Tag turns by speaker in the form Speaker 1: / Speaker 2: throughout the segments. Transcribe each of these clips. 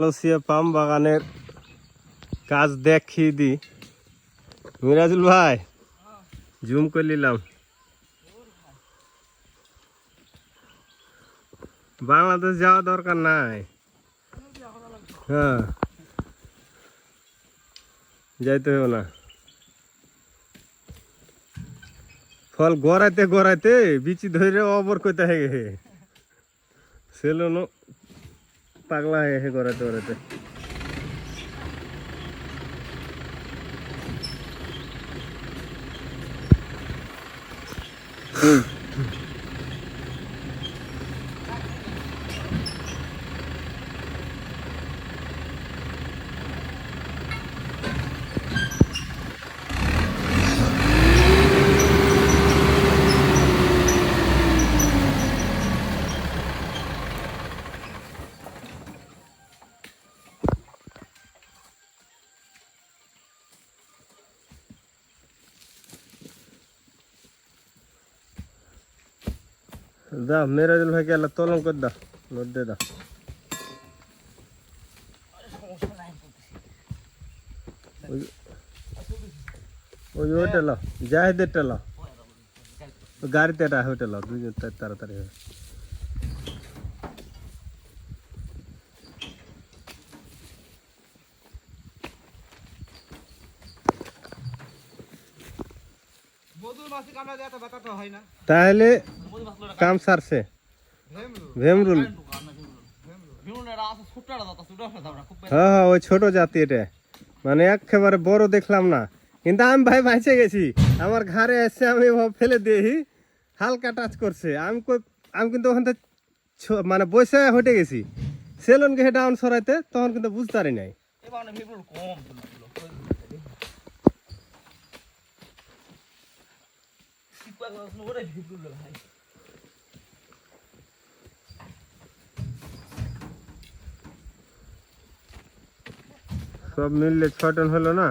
Speaker 1: লসিয়া পাম বাগানের কাজ দেখিয়ে দি। মিরাজুল ভাই জুম করে নিলাম। বাংলাদেশ যাওয়া দরকার নাই। হ্যাঁ, যাইতে হবে না। ফল গড়াইতে গড়াইতে বিচি ধরে অবর কইতে হয়ে গে সেলুন পাগলা হয়ে গেছে গড়াইতে গড়াইতে। দাও মিরাজুল ভাইকে এলা তলম করে দাও, লোড দিয়ে দাও। ওই ওইটা লাও, জাহিদেরটা লাও, গাড়িতে রাখ, ওইটা লাও, দুইজন তাড়াতাড়ি হবে। তাহলে কাম সারছে। ভেমরুল, হ্যাঁ হ্যাঁ, ওই ছোট জাতি। এটা মানে একেবারে বড় দেখলাম না, কিন্তু আমি ভাই বাঁচে গেছি। আমার ঘরে এসে আমি ফেলে দিই, হালকা টাচ করছে। আমি কিন্তু ওখান থেকে মানে বসে হটে গেছি। সেলুনকে ডাউন সরাইতে তখন কিন্তু বুঝতে পারি নাই। সব মিললে 6 টন হলো না।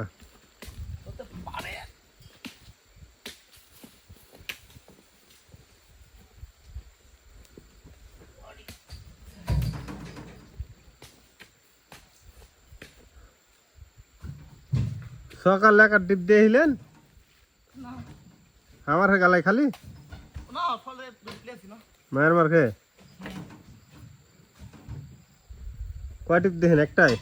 Speaker 1: সকালে একটা ডিপ দিয়ে হিলেন আমার গালাই খালি মায়ের মার খেয়ে কয় টিপ দেখেন? একটাই।